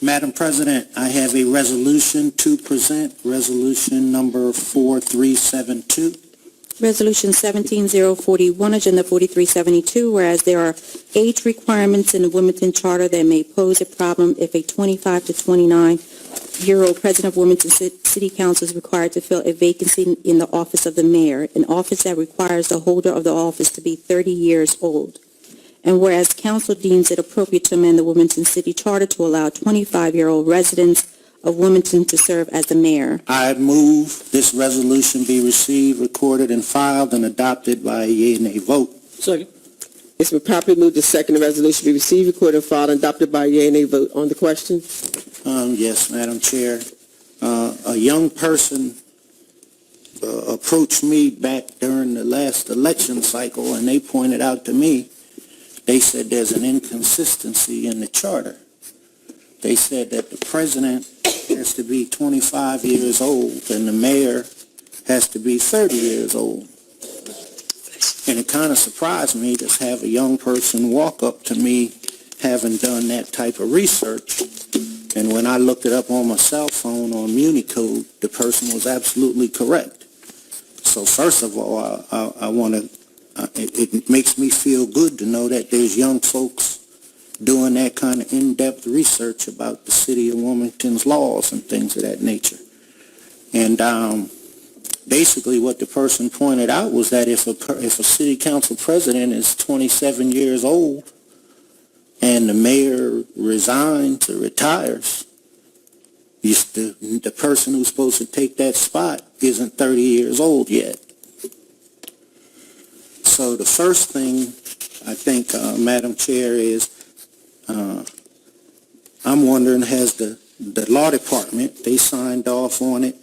Madam President, I have a resolution to present, resolution number 4372. Resolution 17041, Agenda 4372, whereas there are age requirements in the Wilmington Charter that may pose a problem if a 25 to 29-year-old president of Wilmington City Council is required to fill a vacancy in the office of the mayor, an office that requires the holder of the office to be 30 years old. And whereas council deems it appropriate to amend the Wilmington City Charter to allow 25-year-old residents of Wilmington to serve as the mayor. I move this resolution be received, recorded, and filed, and adopted by a yea and nay vote. Second. It's been properly moved to second the resolution be received, recorded, and filed, and adopted by a yea and nay vote. On the question? Yes, Madam Chair. A young person approached me back during the last election cycle, and they pointed out to me, they said there's an inconsistency in the charter. They said that the president has to be 25 years old and the mayor has to be 30 years old. And it kind of surprised me to have a young person walk up to me having done that type of research. And when I looked it up on my cell phone on Municode, the person was absolutely correct. So first of all, I want to, it makes me feel good to know that there's young folks doing that kind of in-depth research about the city of Wilmington's laws and things of that nature. And basically what the person pointed out was that if a city council president is 27 years old and the mayor resigns or retires, the person who's supposed to take that spot isn't 30 years old yet. So the first thing I think, Madam Chair, is I'm wondering, has the law department, they signed off on it,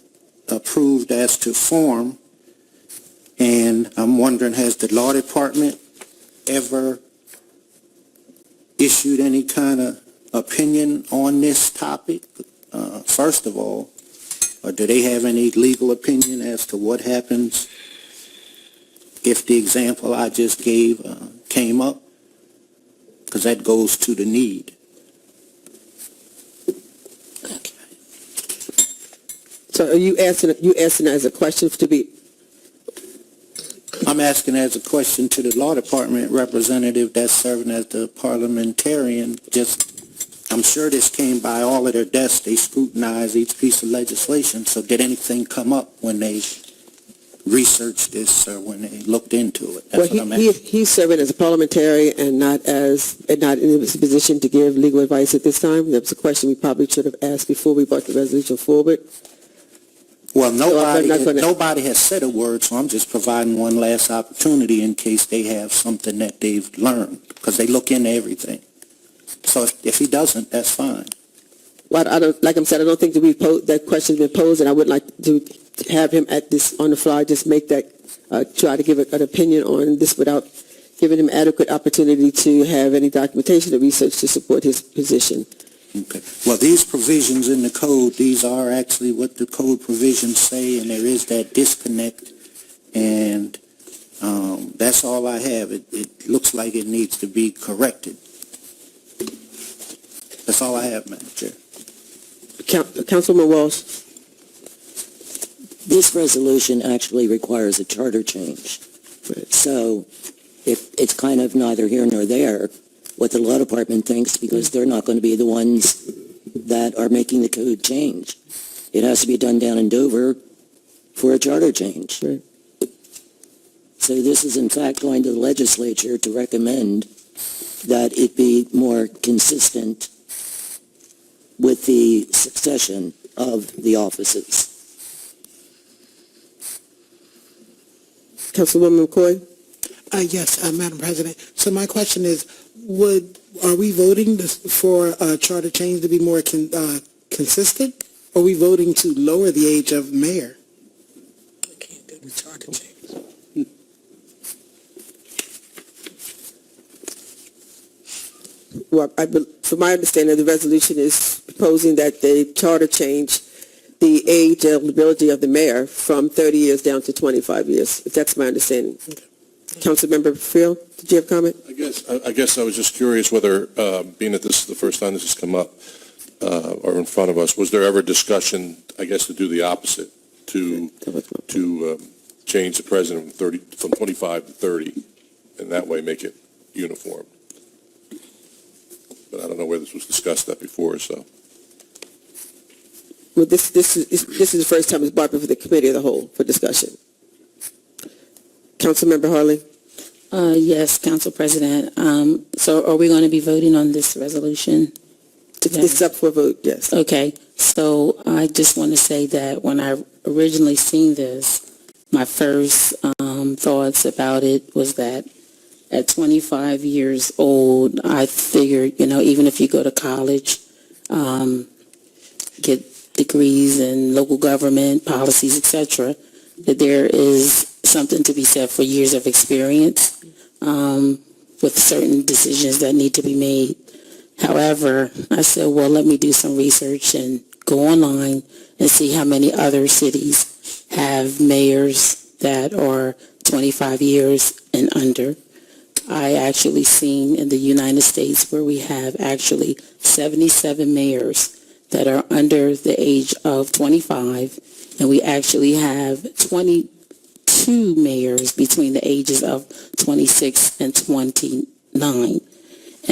approved as to form, and I'm wondering, has the law department ever issued any kind of opinion on this topic, first of all, or do they have any legal opinion as to what happens if the example I just gave came up? Because that goes to the need. Okay. So are you asking as a question to be? I'm asking as a question to the law department representative that's serving as the parliamentarian. I'm sure this came by all of their desks. They scrutinized each piece of legislation. So did anything come up when they researched this or when they looked into it? That's what I'm asking. He's serving as a parliamentarian and not in a position to give legal advice at this time. That was a question we probably should have asked before we brought the resolution forward. Well, nobody has said a word, so I'm just providing one last opportunity in case they have something that they've learned, because they look into everything. So if he doesn't, that's fine. Well, like I said, I don't think that question's been posed, and I would like to have him at this on the fly, just make that, try to give an opinion on this without giving him adequate opportunity to have any documentation or research to support his position. Okay. Well, these provisions in the code, these are actually what the code provisions say, and there is that disconnect, and that's all I have. It looks like it needs to be corrected. That's all I have, Madam Chair. Councilman Walsh. This resolution actually requires a charter change. Right. So if it's kind of neither here nor there what the law department thinks, because they're not going to be the ones that are making the code change. It has to be done down in Dover for a charter change. Right. So this is in fact going to the legislature to recommend that it be more consistent with the succession of the offices. Councilwoman McCoy? Yes, Madam President. So my question is, are we voting for a charter change to be more consistent? Or are we voting to lower the age of mayor? I can't do the charter change. Well, from my understanding, the resolution is proposing that the charter change the age eligibility of the mayor from 30 years down to 25 years, if that's my understanding. Okay. Councilmember Field, did you have a comment? I guess I was just curious whether, being that this is the first time this has come up, are in front of us, was there ever discussion, I guess, to do the opposite, to change the president from 25 to 30, and that way make it uniform? But I don't know whether this was discussed that before, so. Well, this is the first time it's brought before the committee of the whole for discussion. Councilmember Harley? Yes, Council President. So are we going to be voting on this resolution today? It's up for a vote, yes. Okay, so I just want to say that when I originally seen this, my first thoughts about it was that at 25 years old, I figured, even if you go to college, get degrees in local government, policies, etc., that there is something to be said for years of experience with certain decisions that need to be made. However, I said, well, let me do some research and go online and see how many other cities have mayors that are 25 years and under. I actually seen in the United States where we have actually 77 mayors that are under the age of 25, and we actually have 22 mayors between the ages of 26 and 29.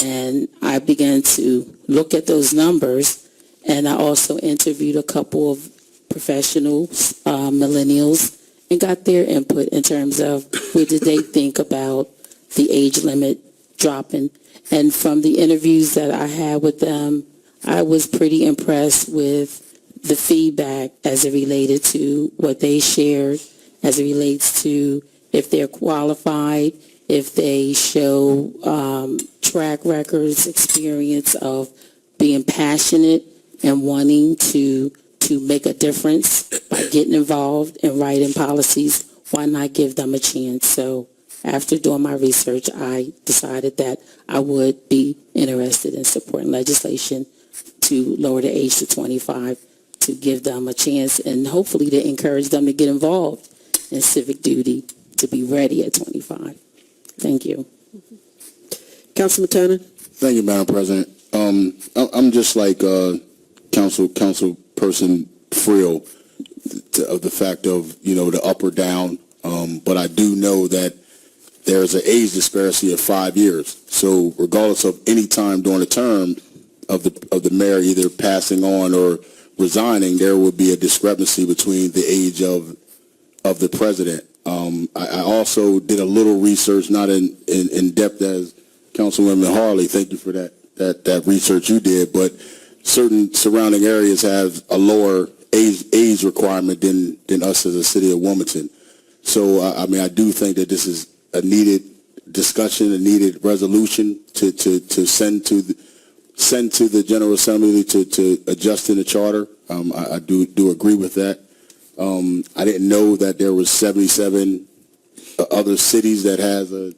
And I began to look at those numbers, and I also interviewed a couple of professionals, millennials, and got their input in terms of what did they think about the age limit dropping. And from the interviews that I had with them, I was pretty impressed with the feedback as it related to what they shared, as it relates to if they're qualified, if they show track records, experience of being passionate and wanting to make a difference by getting involved in writing policies, why not give them a chance? So after doing my research, I decided that I would be interested in supporting legislation to lower the age to 25, to give them a chance and hopefully to encourage them to get involved in civic duty to be ready at 25. Thank you. Councilman Turner? Thank you, Madam President. I'm just like Councilperson Friel of the fact of, the up or down, but I do know that there's an age disparity of 5 years. So regardless of any time during the term of the mayor either passing on or resigning, there would be a discrepancy between the age of the president. I also did a little research, not in depth as Councilwoman Harley. Thank you for that research you did, but certain surrounding areas have a lower age requirement than us as a city of Wilmington. So I do think that this is a needed discussion, a needed resolution to send to the General Assembly to adjust in the charter. I do agree with that. I didn't know that there was 77 other cities that has a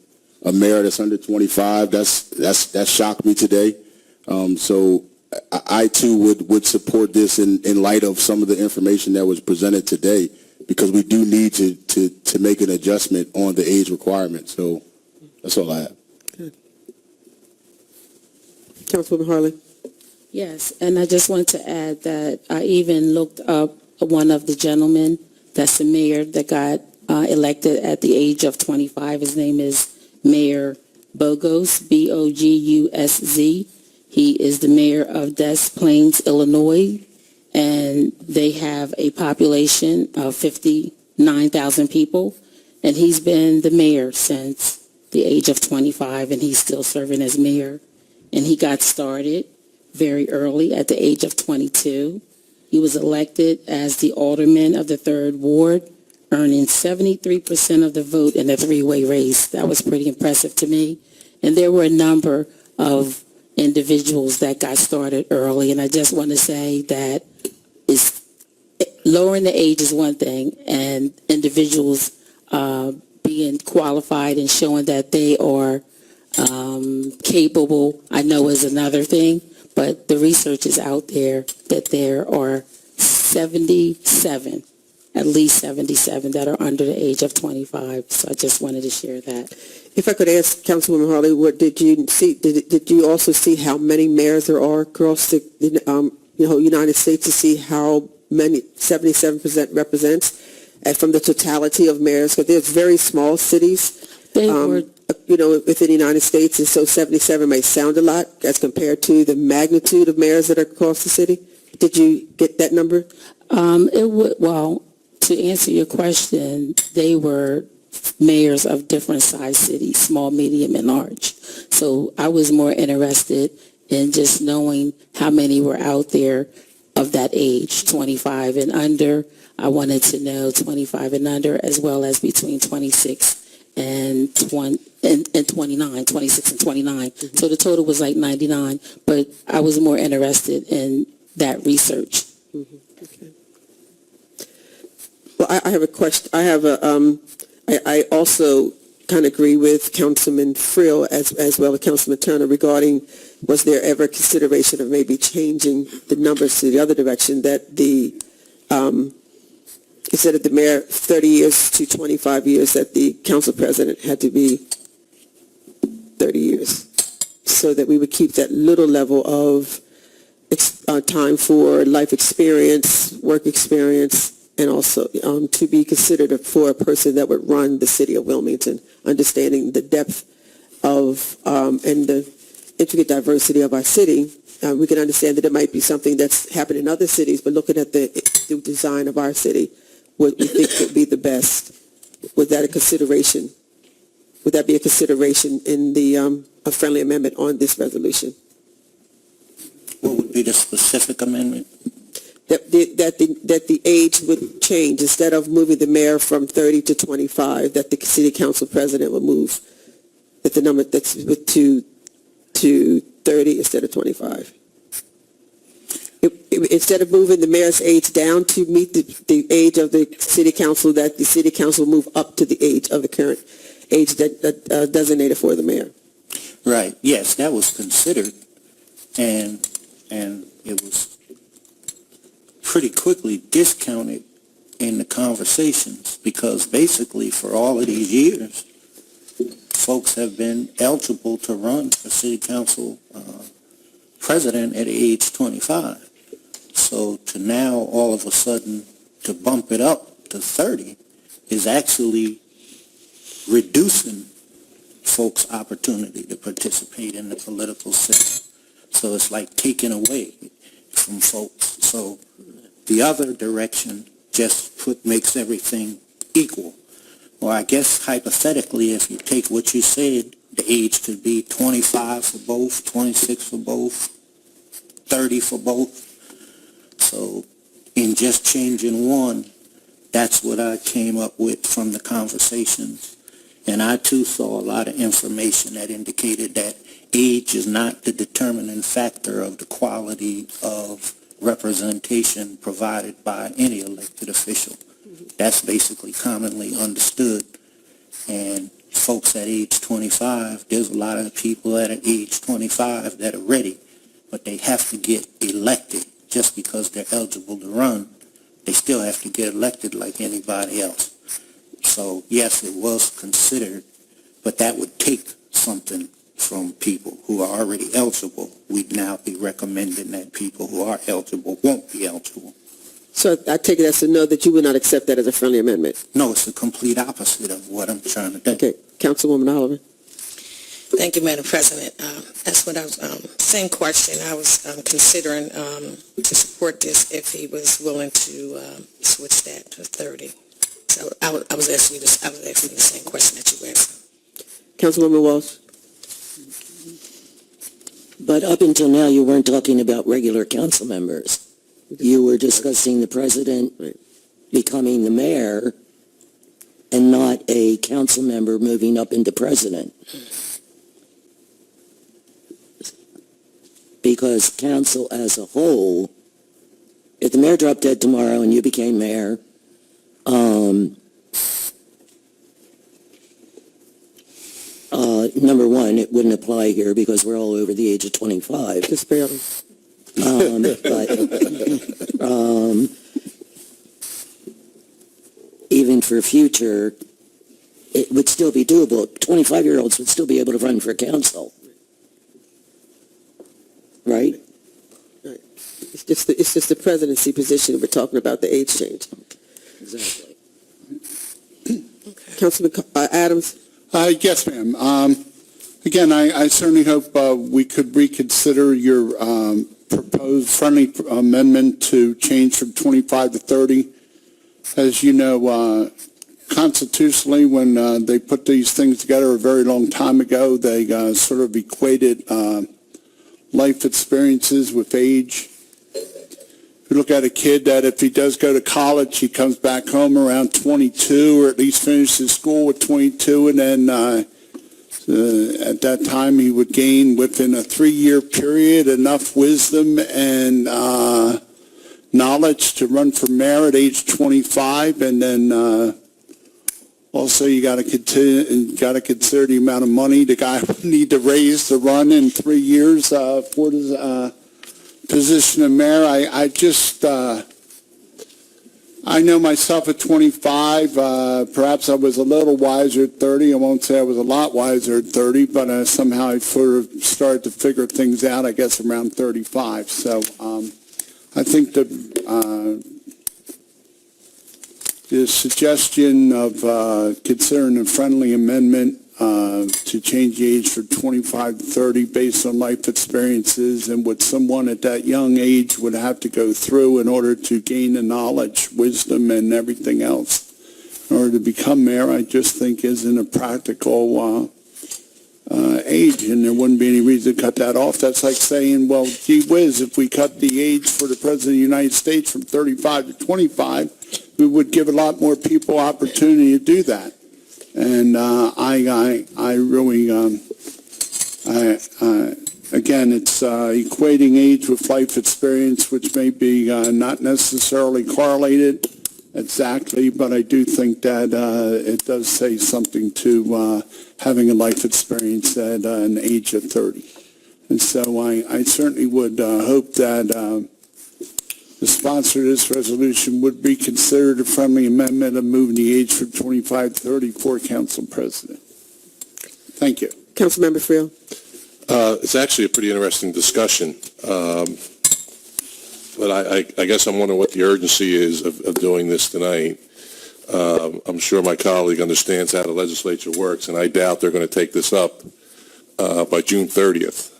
mayor that's under 25. That shocked me today. So I too would support this in light of some of the information that was presented today, because we do need to make an adjustment on the age requirement. So that's all I have. Good. Councilwoman Harley? Yes, and I just wanted to add that I even looked up one of the gentlemen that's the mayor that got elected at the age of 25. His name is Mayor Bogos, B-O-G-U-S-Z. He is the mayor of Des Plaines, Illinois, and they have a population of 59,000 people, and he's been the mayor since the age of 25, and he's still serving as mayor. And he got started very early at the age of 22. He was elected as the alderman of the 3rd Ward, earning 73% of the vote in a three-way race. That was pretty impressive to me. And there were a number of individuals that got started early, and I just want to say that lowering the age is one thing, and individuals being qualified and showing that they are capable, I know, is another thing. But the research is out there that there are 77 at least 77 that are under the age of 25. So I just wanted to share that. If I could ask Councilwoman Harley, what did you see? Did you also see how many mayors there are across the United States to see how many 77% represents, and from the totality of mayors? Because there's very small cities, They were within the United States, and so 77 may sound a lot as compared to the magnitude of mayors that are across the city. Did you get that number? To answer your question, they were mayors of different size cities, small, medium, and large. So I was more interested in just knowing how many were out there of that age, 25 and under. I wanted to know 25 and under, as well as between 26 and 29, 26 and 29. Mm-hmm. So the total was like 99, but I was more interested in that research. Mm-hmm. Okay. Well, I have a question. I also kind of agree with Councilman Frill as well as Councilman Turner regarding, was there ever consideration of maybe changing the numbers to the other direction, that instead of the mayor 30 years to 25 years, that the council president had to be 30 years, so that we would keep that little level of time for life experience, work experience, and also to be considered for a person that would run the city of Wilmington, understanding the depth of and the intricate diversity of our city. We can understand that it might be something that's happened in other cities, but looking at the design of our city, what we think would be the best. Was that a consideration? Would that be a consideration in a friendly amendment on this resolution? What would be the specific amendment? That the age would change. Instead of moving the mayor from 30 to 25, that the city council president would move that the number that's to 30 instead of 25. Instead of moving the mayor's age down to meet the age of the city council, that the city council move up to the age of the current age that designated for the mayor. Right, yes, that was considered, and it was pretty quickly discounted in the conversations, because basically for all of these years, folks have been eligible to run for city council president at age 25. So to now, all of a sudden, to bump it up to 30 is actually reducing folks' opportunity to participate in the political system. So it's like taking away from folks. So the other direction just makes everything equal. Well, I guess hypothetically, if you take what you said, the age could be 25 for both, 26 for both, 30 for both. So in just changing one, that's what I came up with from the conversations. And I too saw a lot of information that indicated that age is not the determining factor of the quality of representation provided by any elected official. That's basically commonly understood. And folks at age 25, there's a lot of people at age 25 that are ready, but they have to get elected. Just because they're eligible to run, they still have to get elected like anybody else. So yes, it was considered, but that would take something from people who are already eligible. We'd now be recommending that people who are eligible won't be eligible. So I take it as to know that you would not accept that as a friendly amendment. No, it's the complete opposite of what I'm trying to do. Okay, Councilwoman Oliver. Thank you, Madam President. That's what I was, same question. I was considering to support this if he was willing to switch that to 30. So I was asking the same question that you asked. Councilwoman Walsh. But up until now, you weren't talking about regular council members. You were discussing the president becoming the mayor and not a council member moving up into president. Because council as a whole, if the mayor dropped dead tomorrow and you became mayor, number one, it wouldn't apply here because we're all over the age of 25. Just barely. for future, it would still be doable. 25-year-olds would still be able to run for council. Right? It's just the presidency position. We're talking about the age change. Exactly. Councilman Adams? Yes, ma'am. Again, I certainly hope we could reconsider your proposed friendly amendment to change from 25 to 30. As you know, constitutionally, when they put these things together a very long time ago, they sort of equated life experiences with age. If you look at a kid that if he does go to college, he comes back home around 22, or at least finishes school with 22, and then at that time he would gain within a 3-year period enough wisdom and knowledge to run for mayor at age 25, and then also you got to consider the amount of money the guy would need to raise to run in 3 years for his position of mayor. I know myself at 25, perhaps I was a little wiser at 30. I won't say I was a lot wiser at 30, but somehow I sort of started to figure things out, I guess, around 35. So I think the suggestion of considering a friendly amendment to change the age from 25 to 30 based on life experiences and what someone at that young age would have to go through in order to gain the knowledge, wisdom, and everything else in order to become mayor, I just think isn't a practical age, and there wouldn't be any reason to cut that off. That's like saying, well, gee whiz, if we cut the age for the President of the United States from 35 to 25, we would give a lot more people opportunity to do that. And I really, again, it's equating age with life experience, which may be not necessarily correlated exactly, but I do think that it does say something to having a life experience at an age of 30. And so I certainly would hope that the sponsor of this resolution would be considered a friendly amendment of moving the age from 25 to 30 for council president. Thank you. Councilmember Friel? It's actually a pretty interesting discussion. But I guess I'm wondering what the urgency is of doing this tonight. I'm sure my colleague understands how the legislature works, and I doubt they're going to take this up by June 30th.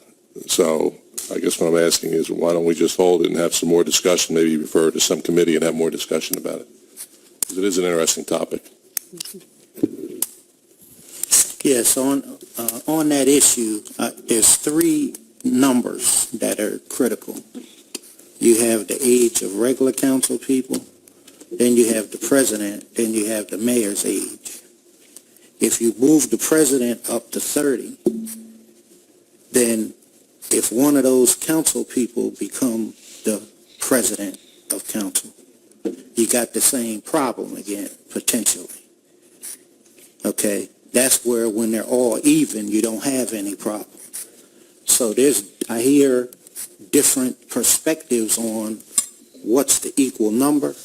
So I guess what I'm asking is, why don't we just hold it and have some more discussion, maybe refer it to some committee and have more discussion about it? Because it is an interesting topic. Yes, on that issue, there's 3 numbers that are critical. You have the age of regular council people, then you have the president, then you have the mayor's age. If you move the president up to 30, then if one of those council people become the president of council, you got the same problem again, potentially. Okay? That's where when they're all even, you don't have any problem. So I hear different perspectives on what's the equal number,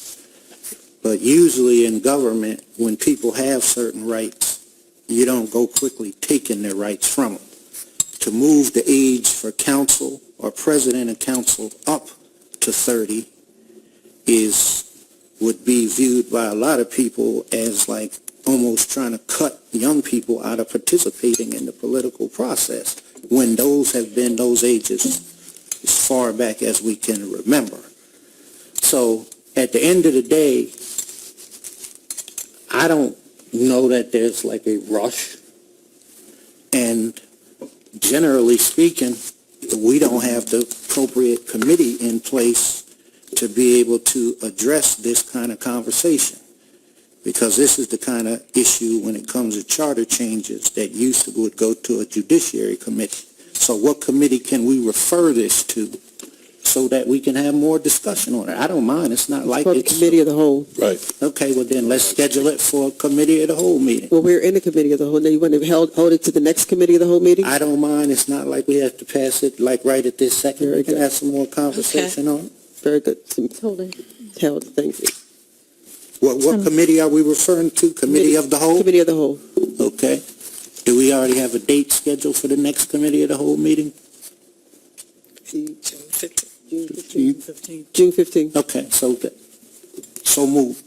but usually in government, when people have certain rights, you don't go quickly taking their rights from them. To move the age for council or president of council up to 30 would be viewed by a lot of people as like almost trying to cut young people out of participating in the political process, when those have been those ages as far back as we can remember. So at the end of the day, I don't know that there's like a rush, and generally speaking, we don't have the appropriate committee in place to be able to address this kind of conversation, because this is the kind of issue when it comes to charter changes that would go to a judiciary committee. So what committee can we refer this to so that we can have more discussion on it? I don't mind. It's not like it's... Committee of the Whole. Right. Okay, well then let's schedule it for a committee of the whole meeting. Well, we're in the Committee of the Whole. Now, you want to hold it to the next Committee of the Whole meeting? I don't mind. It's not like we have to pass it like right at this second. Very We can good. have some more conversation on it. Very good. Held, thank you. What committee are we referring to? Committee of the whole? Committee of the whole. Okay. Do we already have a date scheduled for the next committee of the whole meeting? June 15th. June 15th. Okay, so move.